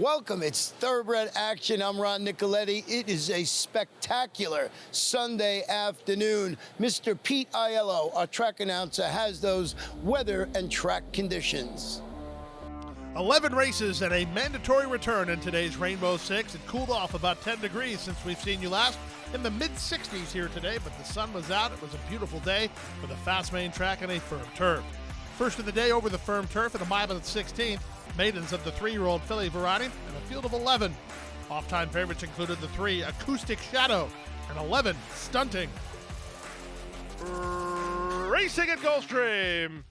Welcome. It's Thoroughbred Action. I'm Ron Nicoletti. It is a spectacular Sunday afternoon. Mr. Pete Aiello, our track announcer, has those weather and track conditions. 11 races and a mandatory return in today's Rainbow Six. It cooled off about 10 degrees since we've seen you last. In the mid-60s here today, but the sun was out. It was a beautiful day with a fast main track and a firm turf. First of the day over the firm turf at a mile and 16th. Maidens of the 3-year-old filly variety and a field of 11. Off-time favorites included the 3 Acoustic Shadow and 11 Stunting. Racing at Gulfstream.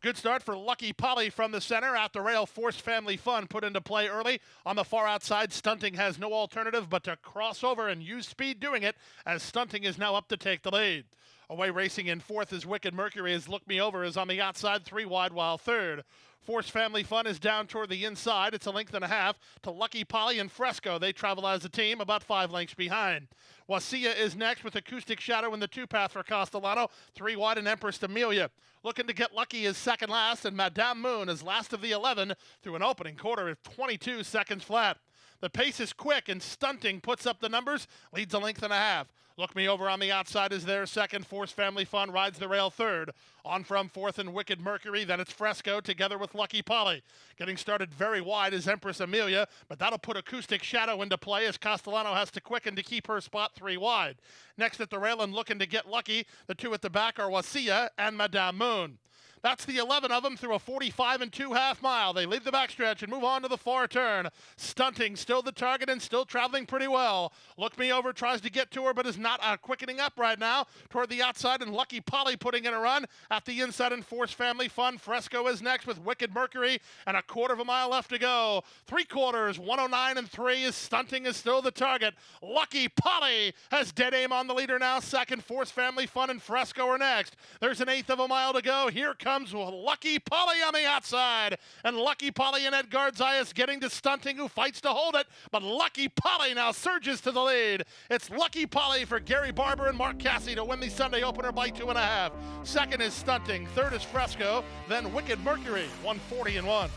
Good start for Lucky Polly from the center. At the rail, Forced Family Fun put into play early. On the far outside, Stunting has no alternative but to cross over and use speed doing it, as Stunting is now up to take the lead. Away racing in fourth is Wicked Mercury, as Look Me Over is on the outside, 3 wide, while third. Forced Family Fun is down toward the inside. It's a length and a half to Lucky Polly and Fresco. They travel as a team, about 5 lengths behind. Wasia is next with Acoustic Shadow in the 2-path for Castellano, 3 wide, and Empress Amelia. Looking to get lucky is second last, and Madame Moon is last of the 11 through an opening quarter of 22 seconds flat. The pace is quick, and Stunting puts up the numbers, leads a length and a half. Look Me Over on the outside is their second. Forced Family Fun rides the rail third. On from fourth and Wicked Mercury, then it's Fresco together with Lucky Polly. Getting started very wide is Empress Amelia, but that'll put Acoustic Shadow into play as Castellano has to quicken to keep her spot 3 wide. Next at the rail and looking to get lucky, the 2 at the back are Wasia and Madame Moon. That's the 11 of them through a 45 2/2 mile. They leave the backstretch and move on to the far turn. Stunting, still the target and still traveling pretty well. Look Me Over tries to get to her, but is not quickening up right now. Toward the outside, and Lucky Polly putting in a run. At the inside, and Forced Family Fun. Fresco is next with Wicked Mercury, and a quarter of a mile left to go. 3/4, 109 3 is Stunting is still the target. Lucky Polly has dead aim on the leader now. Second, Forced Family Fun and Fresco are next. There's an 1/8 of a mile to go. Here comes Lucky Polly on the outside, and Lucky Polly and Edgard Zayas getting to Stunting, who fights to hold it, but Lucky Polly now surges to the lead. It's Lucky Polly for Gary Barber and Mark Cassidy to win the Sunday opener by 2.5. Second is Stunting, third is Fresco, then Wicked Mercury, 140-1.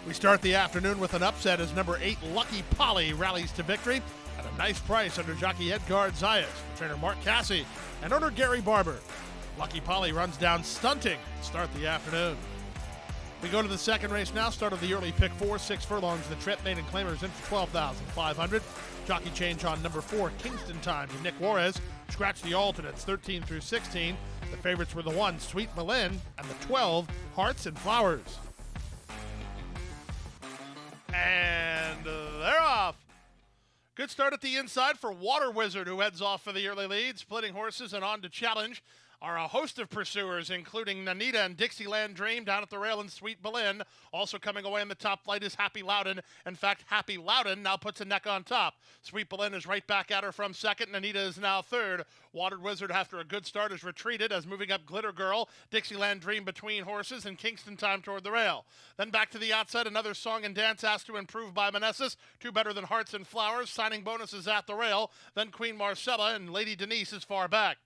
We start the afternoon with an upset as number 8 Lucky Polly rallies to victory at a nice price under jockey Edgard Zayas, trainer Mark Cassidy, and owner Gary Barber. Lucky Polly runs down Stunting to start the afternoon. We go to the second race now. Start of the early pick 4, 6 furlongs. The trip maiden claimers in for 12,500. Jockey change on number 4, Kingston Time to Nick Juarez. Scratch the alternates 13 through 16. The favorites were the 1, Sweet Malin, and the 12, Hearts and Flowers. And they're off. Good start at the inside for Water Wizard, who heads off for the early lead. Splitting horses and on to challenge are a host of pursuers, including Nanita and Dixieland Dream down at the rail, and Sweet Berlin. Also coming away in the top flight is Happy Loudon. In fact, Happy Loudon now puts a neck on top. Sweet Berlin is right back at her from second. Nanita is now third. Water Wizard, after a good start, has retreated as moving up Glitter Girl, Dixieland Dream between horses, and Kingston Time toward the rail. Then back to the outside, another song and dance asked to improve by Manessis. 2 better than Hearts and Flowers. Signing bonuses at the rail. Then Queen Marcella and Lady Denise is far back.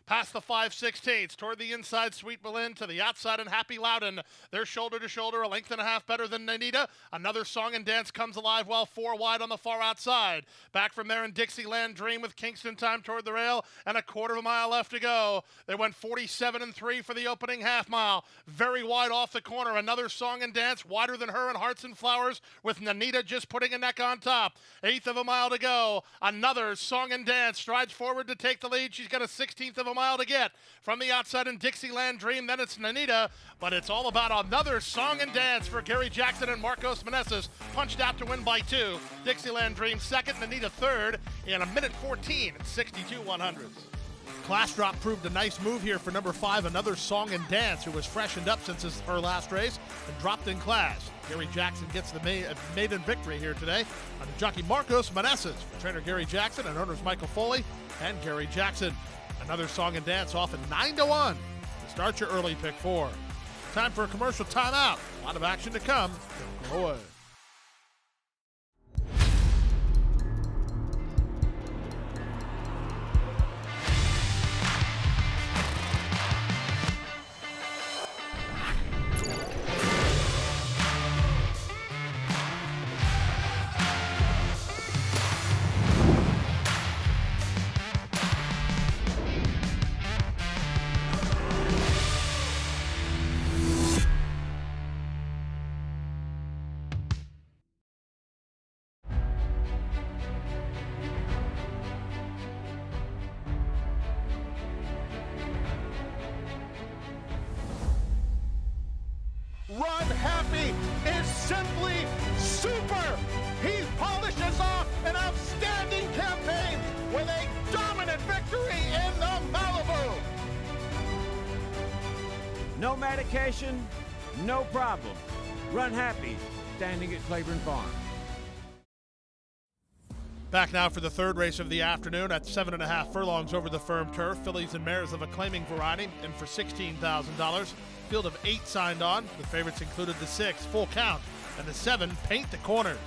Past the 5/16, toward the inside, Sweet Berlin, to the outside, and Happy Loudon. They're shoulder to shoulder, a length and a half better than Nanita. Another song and dance comes alive while 4 wide on the far outside. Back from there in Dixieland Dream with Kingston Time toward the rail, and a quarter of a mile left to go. They went 47 3 for the opening half mile. Very wide off the corner. Another song and dance, wider than her and Hearts and Flowers, with Nanita just putting a neck on top. 1/8 of a mile to go. Another song and dance strides forward to take the lead. She's got a 1/16 of a mile to get. From the outside in Dixieland Dream, then it's Nanita, but it's all about another song and dance for Gary Jackson and Marcos Meneses, punched out to win by 2. Dixieland Dream second, Nanita third, in a minute 14 at 62/100. Class drop proved a nice move here for number 5, another song and dance, who was freshened up since her last race and dropped in class. Gary Jackson gets the maiden victory here today under jockey Marcos Meneses, trainer Gary Jackson and owners Michael Foley and Gary Jackson. Another song and dance off at 9-1 to start your early pick 4. Time for a commercial timeout. A lot of action to come. Don't go away. Happy is simply super. He polishes off an outstanding campaign with a dominant victory in the Malibu. No medication, no problem. Run Happy, standing at Claiborne Farm. Back now for the third race of the afternoon at 7.5 furlongs over the firm turf. Fillies and mares of a claiming variety in for $16,000. Field of 8 signed on. The favorites included the 6, Full Count, and the 7, Paint the Corners.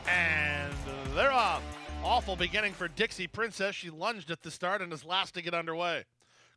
And they're off. Awful beginning for Dixie Princess. She lunged at the start and is last to get underway.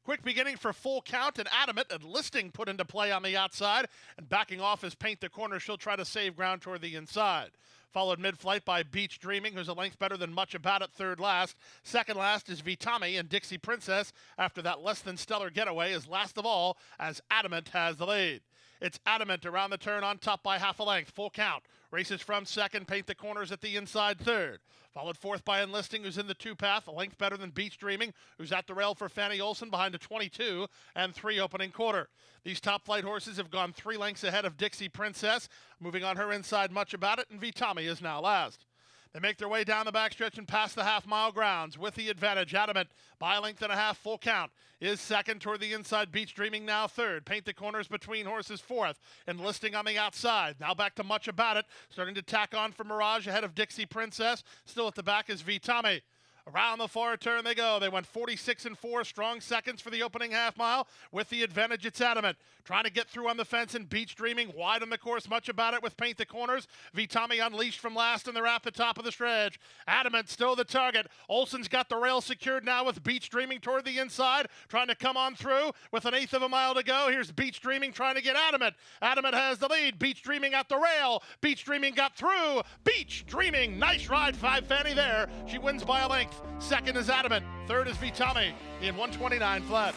Quick beginning for Full Count and Adamant, and Listing put into play on the outside, and backing off as Paint the Corner. She'll try to save ground toward the inside. Followed mid-flight by Beach Dreaming, who's a length better than Much About It, third last. Second last is Vitami, and Dixie Princess, after that less than stellar getaway, is last of all as Adamant has the lead. It's Adamant around the turn on top by half a length. Full Count races from second. Paint the Corners at the inside third. Followed fourth by Enlisting, who's in the 2-path, a length better than Beach Dreaming, who's at the rail for Fanny Olson behind a 22 and 3 opening quarter. These top flight horses have gone 3 lengths ahead of Dixie Princess. Moving on her inside, Much About It, and Vitami is now last. They make their way down the backstretch and past the half-mile grounds with the advantage. Adamant by a length and a half. Full Count is second toward the inside. Beach Dreaming now third. Paint the Corners between horses fourth. Enlisting on the outside. Now back to Much About It. Starting to tack on for Mirage ahead of Dixie Princess. Still at the back is Vitami. Around the far turn they go. They went 46 and 4, strong seconds for the opening half mile. With the advantage, it's Adamant. Trying to get through on the fence and Beach Dreaming wide on the course. Much About It with Paint the Corners. Vitami unleashed from last and they're at the top of the stretch. Adamant still the target. Olsen's got the rail secured now with Beach Dreaming toward the inside. Trying to come on through with an eighth of a mile to go. Here's Beach Dreaming trying to get Adamant. Adamant has the lead. Beach Dreaming at the rail. Beach Dreaming got through. Beach Dreaming. Nice ride, 5 Fanny there. She wins by a length. Second is Adamant. Third is Vitami in 129 flat.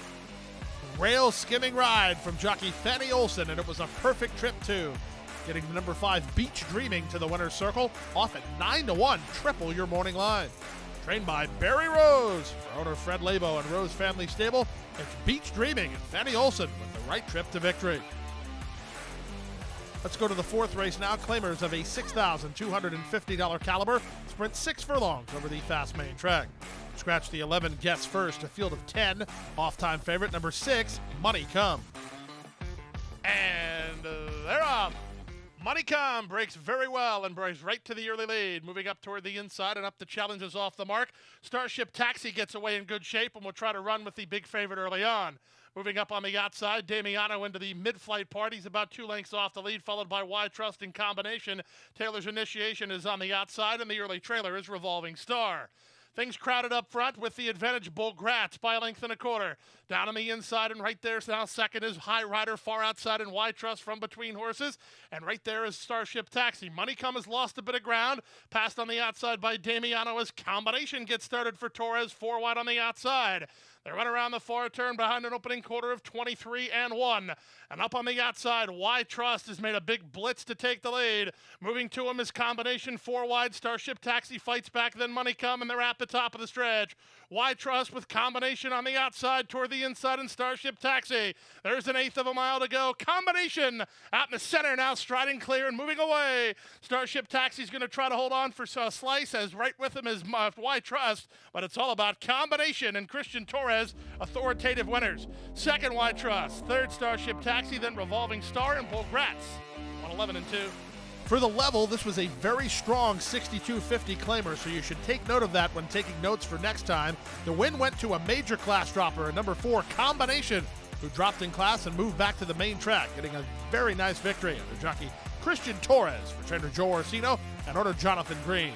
Rail skimming ride from jockey Fanny Olson, and it was a perfect trip too. Getting the number 5 Beach Dreaming to the winner's circle, off at 9-1, triple your morning line. Trained by Barry Rose. For owner Fred Labo and Rose Family Stable, it's Beach Dreaming and Fanny Olson with the right trip to victory. Let's go to the fourth race now. Claimers of a $6,250 caliber sprint 6 furlongs over the fast main track. Scratch the 11 guests first, a field of 10. Off-time favorite number 6, Money Come. And they're off. Money Come breaks very well and breaks right to the early lead. Moving up toward the inside and up the challenges off the mark. Starship Taxi gets away in good shape and will try to run with the big favorite early on. Moving up on the outside, Damiano into the mid-flight part. He's about 2 lengths off the lead, followed by Y Trust in combination. Taylor's Initiation is on the outside, and the early trailer is Revolving Star. Things crowded up front with the advantage Bull Gratz by a length and a quarter. Down on the inside and right there now second is High Rider far outside and Y Trust from between horses. And right there is Starship Taxi. Money Come has lost a bit of ground. Passed on the outside by Damiano as combination gets started for Torres. 4 wide on the outside. They run around the far turn behind an opening quarter of 23 and 1. And up on the outside, Y Trust has made a big blitz to take the lead. Moving to him is combination 4 wide. Starship Taxi fights back, then Money Come, and they're at the top of the stretch. Y Trust with combination on the outside toward the inside and Starship Taxi. There's an eighth of a mile to go. Combination out in the center now, striding clear and moving away. Starship Taxi's going to try to hold on for a slice, as right with him is Y Trust, but it's all about combination and Christian Torres, authoritative winners. Second, Y Trust. Third, Starship Taxi, then Revolving Star and Bull Gratz. 111 and 2. For the level, this was a very strong 62.50 claimer, so you should take note of that when taking notes for next time. The win went to a major class dropper, a number 4 combination, who dropped in class and moved back to the main track, getting a very nice victory under jockey Christian Torres for trainer Joe Orsino and owner Jonathan Green.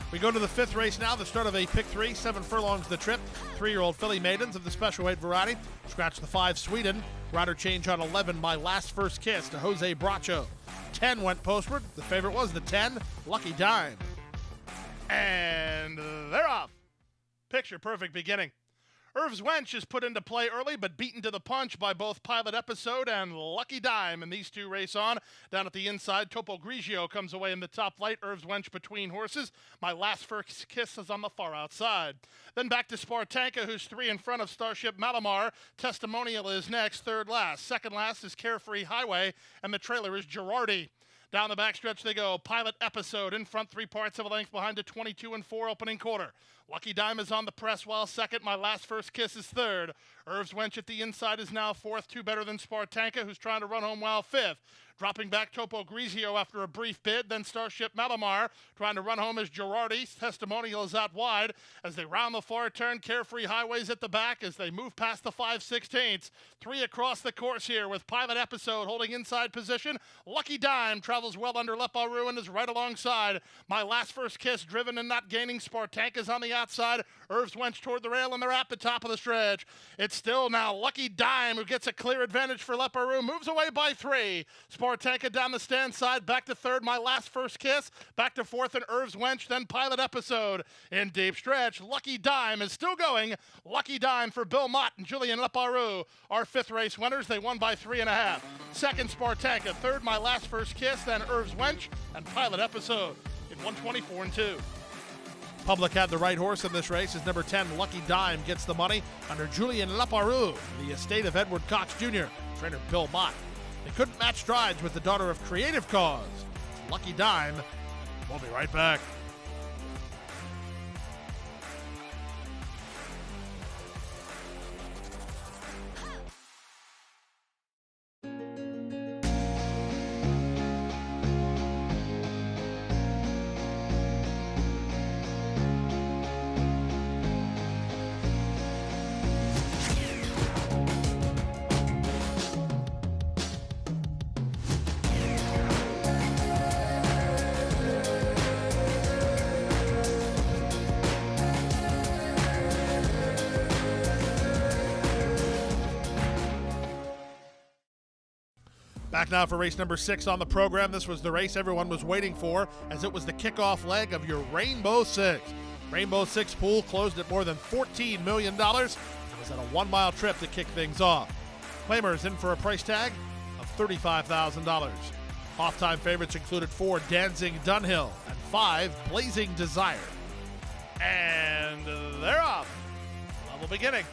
We go to the 5th race now, the start of a pick 3, 7 furlongs the trip. 3-year-old filly maidens of the special weight variety. Scratch the 5 Sweden. Rider change on 11, My Last First Kiss to Jose Bracho. 10 went postward. The favorite was the 10, Lucky Dime. And they're off. Picture perfect beginning. Irv's Wench is put into play early, but beaten to the punch by both Pilot Episode and Lucky Dime, and these two race on. Down at the inside, Topo Grigio comes away in the top flight. Irv's Wench between horses. My Last First Kiss is on the far outside. Then back to Spartanka, who's 3 in front of Starship Malamar. Testimonial is next, third last. Second last is Carefree Highway, and the trailer is Girardi. Down the backstretch they go. Pilot Episode in front, 3 parts of a length behind a 22-4 opening quarter. Lucky Dime is on the press while second. My Last First Kiss is third. Irv's Wench at the inside is now fourth, 2 better than Spartanka, who's trying to run home while fifth. Dropping back Topo Grigio after a brief bid, then Starship Malamar trying to run home as Girardi. Testimonial is out wide as they round the far turn. Carefree Highways at the back as they move past the 5/16. 3 across the course here with Pilot Episode holding inside position. Lucky Dime travels well under Leparu and is right alongside. My Last First Kiss driven and not gaining. Spartanka's on the outside. Irv's Wench toward the rail and they're at the top of the stretch. It's still now Lucky Dime who gets a clear advantage for Leparu. Moves away by 3. Spartanka down the stand side, back to third, My Last First Kiss, back to fourth, and Irv's Wench, then Pilot Episode. In deep stretch, Lucky Dime is still going. Lucky Dime for Bill Mott and Julian Leparu. Our 5th race winners, they won by 3.5. Second, Spartanka. Third, My Last First Kiss, then Irv's Wench and Pilot Episode in 124-2. Public had the right horse in this race as number 10, Lucky Dime, gets the money under Julian Leparu, the estate of Edward Cox Jr., trainer Bill Mott. They couldn't match strides with the daughter of Creative Cause. Lucky Dime. We'll be right back. Back now for race number 6 on the program. This was the race everyone was waiting for as it was the kickoff leg of your Rainbow Six. Rainbow Six pool closed at more than $14 million. It was at a 1-mile trip to kick things off. Claimers in for a price tag of $35,000. Off-time favorites included 4 Danzig Dunhill and 5 Blazing Desire. And they're off. Level beginning.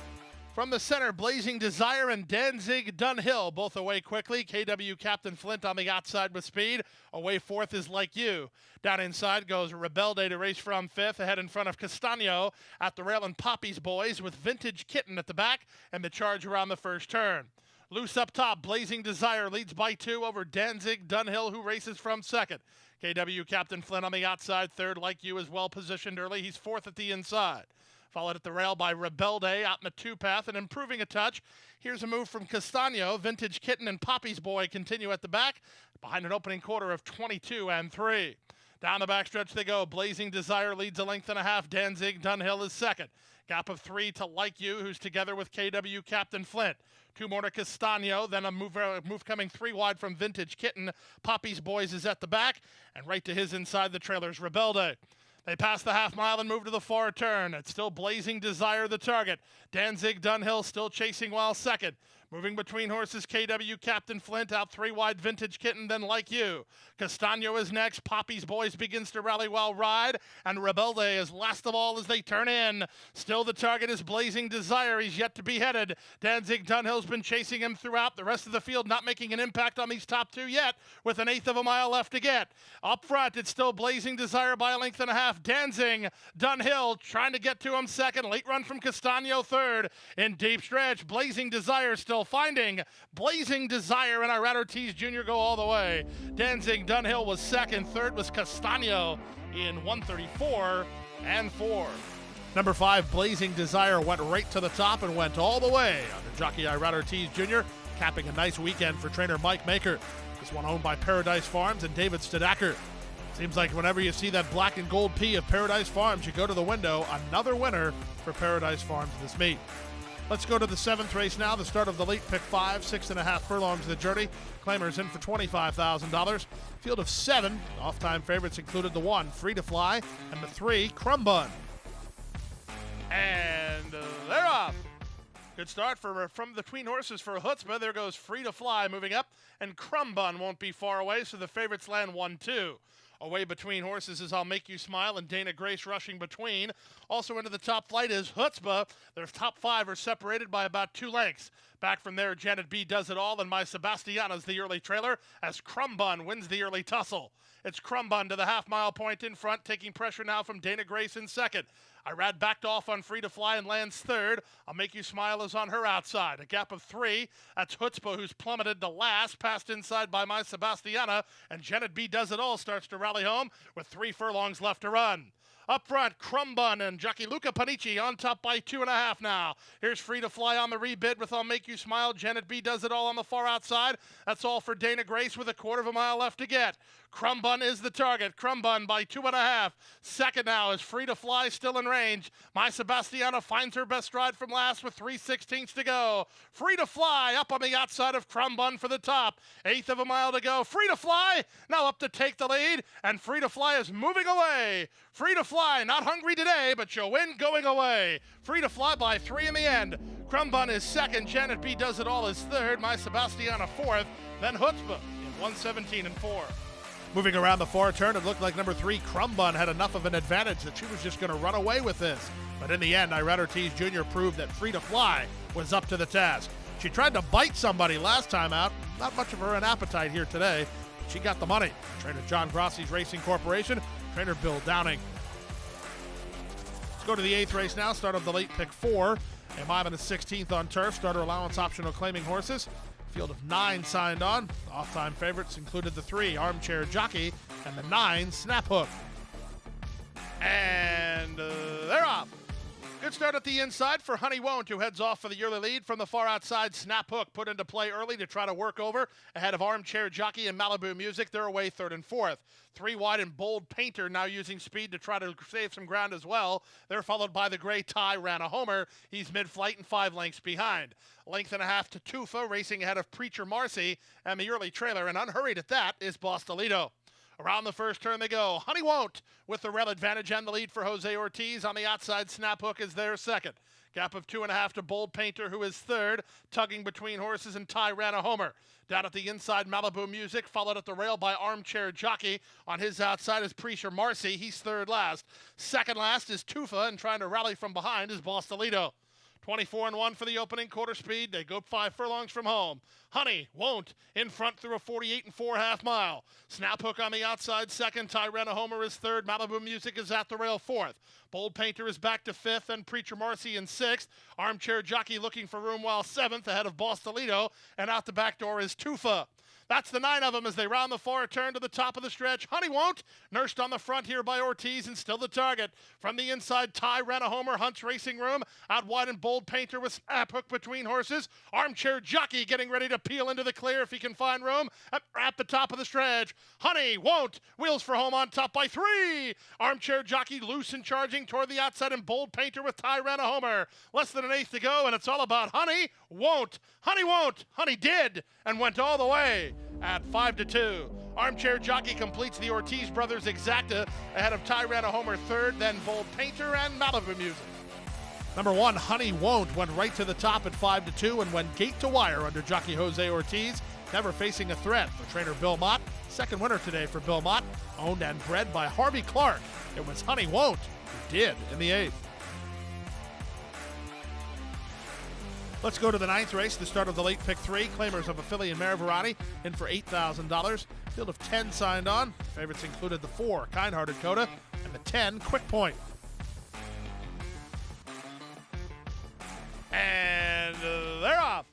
From the center, Blazing Desire and Danzig Dunhill both away quickly. KW Captain Flint on the outside with speed. Away fourth is Like You. Down inside goes Rebelde to race from 5th. Ahead in front of Castano at the rail and Poppy's Boys with Vintage Kitten at the back and the charge around the first turn. Loose up top, Blazing Desire leads by 2 over Danzig Dunhill, who races from 2nd. KW Captain Flint on the outside. 3rd, Like You, is well positioned early. He's 4th at the inside. Followed at the rail by Rebelde out in the 2-path and improving a touch. Here's a move from Castano. Vintage Kitten and Poppy's Boy continue at the back behind an opening quarter of 22-3. Down the backstretch they go. Blazing Desire leads a length and a half. Danzig Dunhill is 2nd. Gap of 3 to Like You, who's together with KW Captain Flint. 2 more to Castano, then a move coming 3 wide from Vintage Kitten. Poppy's Boys is at the back, and right to his inside the trailer's Rebelde. They pass the half mile and move to the far turn. It's still Blazing Desire the target. Danzig Dunhill still chasing while 2nd. Moving between horses, KW Captain Flint out 3 wide, Vintage Kitten, then Like You. Castano is next. Poppy's Boys begins to rally while Ride, and Rebelde is last of all as they turn in. Still the target is Blazing Desire. He's yet to be headed. Danzig Dunhill's been chasing him throughout. The rest of the field not making an impact on these top 2 yet, with an 1/8 of a mile left to get. Up front, it's still Blazing Desire by a length and a half. Danzig Dunhill trying to get to him 2nd. Late run from Castano 3rd. In deep stretch, Blazing Desire still finding Blazing Desire, and Irad Ortiz Jr. go all the way. Danzig Dunhill was 2nd. 3rd was Castano in 134-4. Number 5, Blazing Desire, went right to the top and went all the way under jockey Irad Ortiz Jr., capping a nice weekend for trainer Mike Maker. This one owned by Paradise Farms and David Stadacker. Seems like whenever you see that black and gold P of Paradise Farms, you go to the window. Another winner for Paradise Farms this meet. Let's go to the 7th race now, the start of the late pick 5, 6.5 furlongs of the journey. Claimers in for $25,000. Field of 7. Off-time favorites included the 1, Free to Fly, and the 3, Crumb Bun. And they're off. Good start from between horses for Chutzpah. There goes Free to Fly moving up, and Crumbun won't be far away, so the favorites land 1-2. Away between horses is I'll Make You Smile and Dana Grace rushing between. Also into the top flight is Chutzpah. Their top 5 are separated by about 2 lengths. Back from there, Janet B does it all, and My Sebastiana's the early trailer as Crumbun wins the early tussle. It's Crumbun to the half-mile point in front, taking pressure now from Dana Grace in second. Irad backed off on Free to Fly and lands third. I'll Make You Smile is on her outside. A gap of 3. That's Chutzpah, who's plummeted to last, passed inside by My Sebastiana, and Janet B does it all, starts to rally home with 3 furlongs left to run. Up front, Crumbun and jockey Luca Panici on top by 2.5 now. Here's Free to Fly on the rebid with I'll Make You Smile. Janet B does it all on the far outside. That's all for Dana Grace with a 1/4 mile left to get. Crumbun is the target. Crumbun by 2.5. Second now is Free to Fly still in range. My Sebastiana finds her best stride from last with 3/16 to go. Free to Fly up on the outside of Crumbun for the top. 1/8 of a mile to go. Free to Fly now up to take the lead, and Free to Fly is moving away. Free to Fly not hungry today, but she'll win going away. Free to Fly by 3 in the end. Crumbun is second. Janet B does it all is third. My Sebastiana fourth. Then Chutzpah in 1:17-4. Moving around the far turn, it looked like number 3, Crumbun, had enough of an advantage that she was just going to run away with this. But in the end, Irad Ortiz Jr. proved that Free to Fly was up to the task. She tried to bite somebody last time out. Not much of her an appetite here today. But she got the money. Trainer John Grossi's Racing Corporation, trainer Bill Downing. Let's go to the 8th race now. Start of the late pick 4. A mile and a 16th on turf. Starter allowance optional claiming horses. Field of 9 signed on. Off-time favorites included the 3, Armchair Jockey, and the 9, Snap Hook. And they're off. Good start at the inside for Honey Won't, who heads off for the early lead. From the far outside, Snap Hook put into play early to try to work over. Ahead of Armchair Jockey and Malibu Music, they're away 3rd and 4th. 3 wide and Bold Painter now using speed to try to save some ground as well. They're followed by the gray Tie Ran a Homer. He's mid-flight and 5 lengths behind. 1.5 to Tufa, racing ahead of Preacher Marcy, and the early trailer, and unhurried at that is Bostelito. Around the first turn they go. Honey Won't with the rail advantage and the lead for Jose Ortiz. On the outside, Snap Hook is there second. Gap of 2.5 to Bold Painter, who is third, tugging between horses, and Ty ran a homer. Down at the inside, Malibu Music, followed at the rail by Armchair Jockey. On his outside is Preacher Marcy. He's third last. Second last is Tufa, and trying to rally from behind is Bostelito. 24-1 for the opening quarter speed. They go 5 furlongs from home. Honey Won't in front through a 48.4 half mile. Snap Hook on the outside second. Tyrena Homer is third. Malibu Music is at the rail fourth. Bold Painter is back to fifth, and Preacher Marcy in sixth. Armchair Jockey looking for room while seventh ahead of Bostelito, and out the back door is Tufa. That's the 9 of them as they round the far turn to the top of the stretch. Honey Won't, nursed on the front here by Ortiz, and still the target. From the inside, Ty ran a homer, Hunt's Racing Room. Out wide and Bold Painter with Snap Hook between horses. Armchair Jockey getting ready to peel into the clear if he can find room. At the top of the stretch, Honey Won't, wheels for home on top by 3. Armchair Jockey loose and charging toward the outside, and Bold Painter with Ty ran a homer. Less than an eighth to go, and it's all about Honey Won't. Honey Won't. Honey did, and went all the way. At 5-2, Armchair Jockey completes the Ortiz brothers exacta ahead of Tyrana Homer third, then Bold Painter and Malibu Music. Number 1, Honey Won't, went right to the top at 5-2 and went gate to wire under jockey Jose Ortiz, never facing a threat for trainer Bill Mott. Second winner today for Bill Mott, owned and bred by Harvey Clark. It was Honey Won't who did in the 8th. Let's go to the 9th race, the start of the late pick 3. Claimers of a filly and mare variety in for $8,000. Field of 10 signed on. Favorites included the 4, Kind-Hearted Coda, and the 10, Quick Point. And they're off.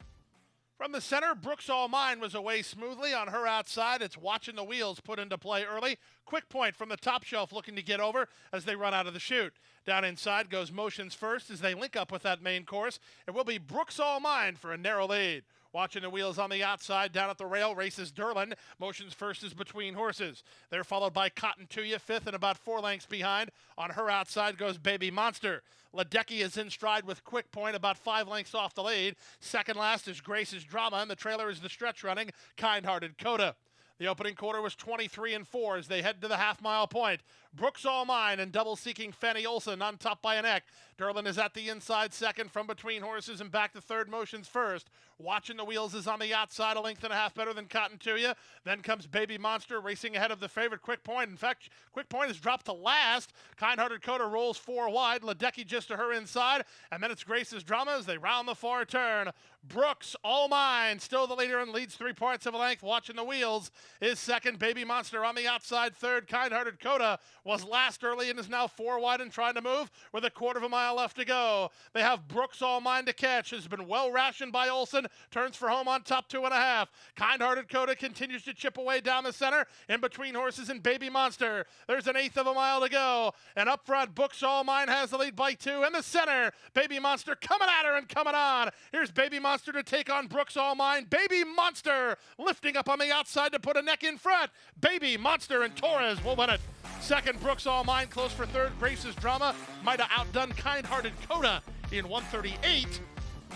From the center, Brooks All Mine was away smoothly. On her outside, it's Watching the Wheels put into play early. Quick Point from the top shelf looking to get over as they run out of the chute. Down inside goes Motions First as they link up with that main course. It will be Brooks All Mine for a narrow lead. Watching the Wheels on the outside, down at the rail, races Derlin. Motions First is between horses. They're followed by Cotton Tuya, fifth and about 4 lengths behind. On her outside goes Baby Monster. Ledecky is in stride with Quick Point, about 5 lengths off the lead. Second last is Grace's Drama, and the trailer is the stretch running Kind-Hearted Coda. The opening quarter was 23-4 as they head to the half-mile point. Brooks All Mine and double-seeking Fanny Olson on top by a neck. Gerlin is at the inside second from between horses and back to third, motions first. Watching the wheels is on the outside, a length and a half better than Cotton to You. Then comes Baby Monster racing ahead of the favorite Quick Point. In fact, Quick Point has dropped to last. Kind-Hearted Coda rolls 4 wide. Ledecky just to her inside. And then it's Grace's Drama as they round the far turn. Brooks, All Mine, still the leader and leads 3 parts of a length. Watching the wheels is second. Baby Monster on the outside third. Kind-Hearted Coda was last early and is now 4 wide and trying to move with a quarter of a mile left to go. They have Brooks, All Mine to catch. Has been well rationed by Olsen. Turns for home on top 2.5. Kind-Hearted Coda continues to chip away down the center in between horses and Baby Monster. There's an eighth of a mile to go. And up front, Brooks, All Mine has the lead by 2. In the center, Baby Monster coming at her and coming on. Here's Baby Monster to take on Brooks, All Mine. Baby Monster lifting up on the outside to put a neck in front. Baby Monster and Torres will win it. Second, Brooks, All Mine close for third. Grace's Drama might have outdone Kind-Hearted Coda in 1:38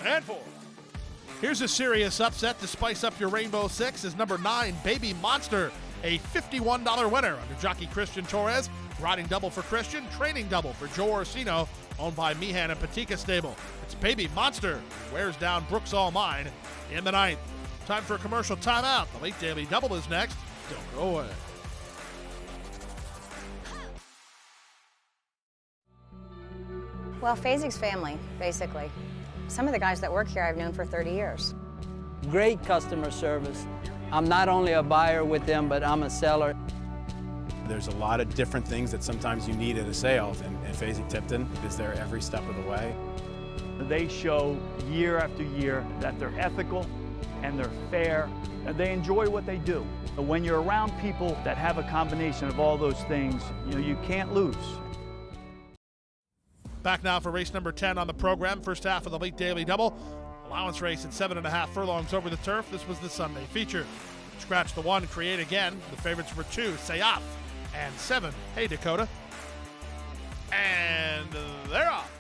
and 4. Here's a serious upset to spice up your Rainbow Six is number 9, Baby Monster, a $51 winner under jockey Christian Torres. Riding double for Christian, training double for Joe Orsino, owned by Meehan and Patika Stable. It's Baby Monster who wears down Brooks, All Mine in the 9th. Time for a commercial timeout. The late daily double is next. Don't go away. Well, Fazik's family, basically. Some of the guys that work here I've known for 30 years. Great customer service. I'm not only a buyer with them, but I'm a seller. There's a lot of different things that sometimes you need at a sale, and Fazik Tipton is there every step of the way. They show year after year that they're ethical and they're fair, and they enjoy what they do. When you're around people that have a combination of all those things, you can't lose. Back now for race number 10 on the program. First half of the late daily double. Allowance race at 7.5 furlongs over the turf. This was the Sunday feature. Scratch the 1, create again. The favorites were 2, Sayaf, and 7, Hey Dakota. And they're off.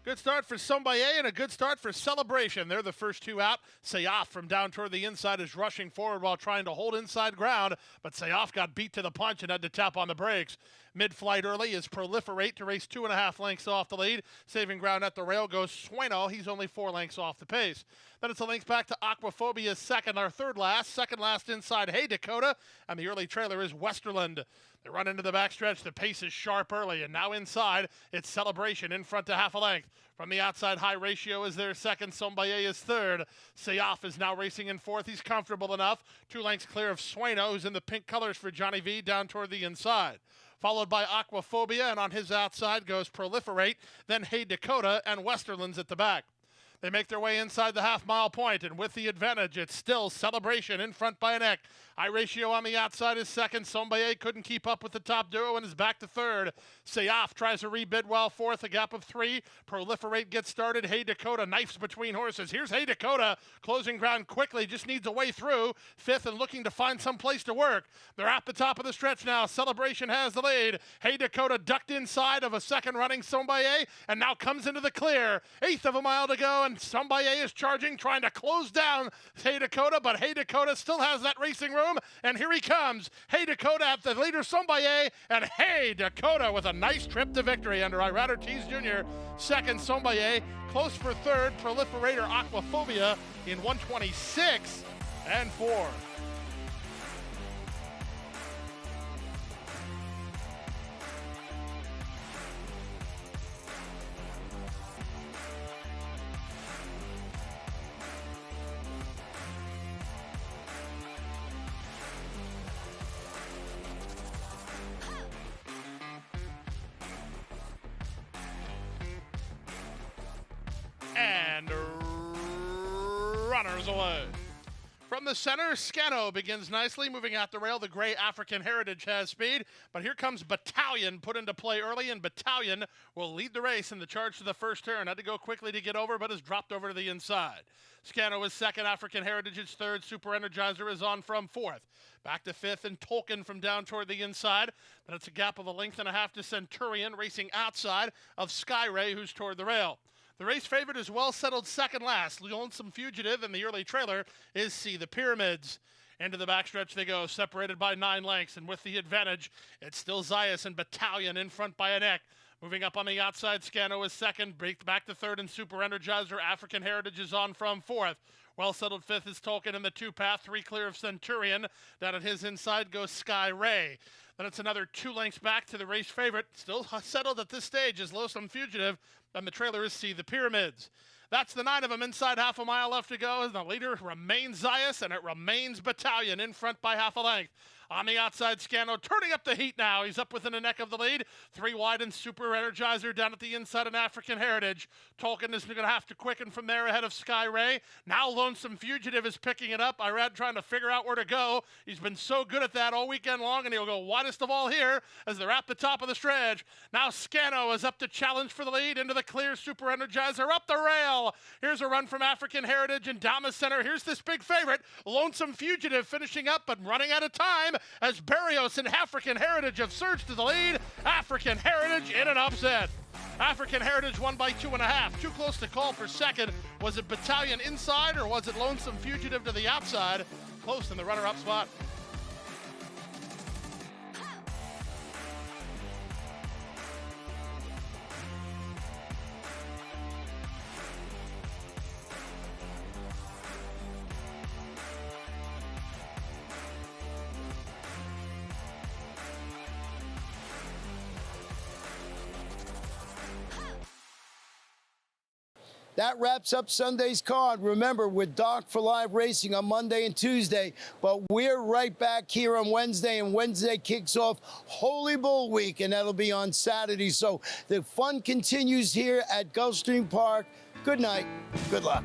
Good start for Sombaye and a good start for Celebration. They're the first 2 out. Sayaf from down toward the inside is rushing forward while trying to hold inside ground, but Sayaf got beat to the punch and had to tap on the brakes. Mid-flight early is Proliferate to race 2.5 lengths off the lead. Saving ground at the rail goes Sueno. He's only 4 lengths off the pace. Then it's a length back to Aquaphobia's second last inside Hey Dakota, and the early trailer is Westerland. They run into the backstretch. The pace is sharp early, and now inside, it's Celebration in front to half a length. From the outside, High Ratio is their second. Sombaye is third. Sayaf is now racing in fourth. He's comfortable enough. 2 lengths clear of Sueno, who's in the pink colors for Johnny V down toward the inside. Followed by Aquaphobia, and on his outside goes Proliferate, then Hey Dakota, and Westerlands at the back. They make their way inside the half-mile point, and with the advantage, it's still Celebration in front by a neck. High Ratio on the outside is second. Sombaye couldn't keep up with the top duo and is back to third. Sayaf tries a rebid while fourth, a gap of 3. Proliferate gets started. Hey Dakota knifes between horses. Here's Hey Dakota closing ground quickly, just needs a way through. Fifth and looking to find some place to work. They're at the top of the stretch now. Celebration has the lead. Hey Dakota ducked inside of a second running Sombaye and now comes into the clear. Eighth of a mile to go, and Sombaye is charging, trying to close down Hey Dakota, but Hey Dakota still has that racing room. And here he comes. Hey Dakota at the leader, Sombaye, and Hey Dakota with a nice trip to victory under Irad Ortiz Jr. Second, Sombaye, close for third, Proliferator Aquaphobia in 1:26 and 4. And runners away. From the center, Scano begins nicely, moving out the rail. The gray African Heritage has speed, but here comes Battalion put into play early, and Battalion will lead the race in the charge to the first turn. Had to go quickly to get over, but has dropped over to the inside. Scano is second, African Heritage is third, Super Energizer is on from fourth. Back to fifth, and Tolkien from down toward the inside. Then it's a gap of a length and a half to Centurion, racing outside of Skyray, who's toward the rail. The race favorite is well settled second last. Lonesome Fugitive, and the early trailer is See the Pyramids. Into the backstretch they go, separated by 9 lengths, and with the advantage, it's still Zayas and Battalion in front by a neck. Moving up on the outside, Scano is second. Back to third, and Super Energizer. African Heritage is on from fourth. Well settled fifth is Tolkien in the two-path, 3 clear of Centurion. Down at his inside goes Sky Ray. Then it's another 2 lengths back to the race favorite. Still settled at this stage is Lonesome Fugitive, and the trailer is See the Pyramids. That's the 9 of them. Inside half a mile left to go. And the leader remains Zayas, and it remains Battalion in front by half a length. On the outside, Scano turning up the heat now. He's up within a neck of the lead. 3 wide and Super Energizer down at the inside in African Heritage. Tolkien is going to have to quicken from there ahead of Sky Ray. Now Lonesome Fugitive is picking it up. Irad trying to figure out where to go. He's been so good at that all weekend long, and he'll go widest of all here as they're at the top of the stretch. Now Scano is up to challenge for the lead into the clear. Super Energizer up the rail. Here's a run from African Heritage and down the center. Here's this big favorite, Lonesome Fugitive, finishing up but running out of time as Barrios and African Heritage have surged to the lead. African Heritage in an upset. African Heritage won by 2.5. Too close to call for second. Was it Battalion inside or was it Lonesome Fugitive to the outside? Close in the runner-up spot. That wraps up Sunday's card. Remember, we're docked for live racing on Monday and Tuesday, but we're right back here on Wednesday, and Wednesday kicks off Holy Bull Week, and that'll be on Saturday. So the fun continues here at Gulfstream Park. Good night. Good luck.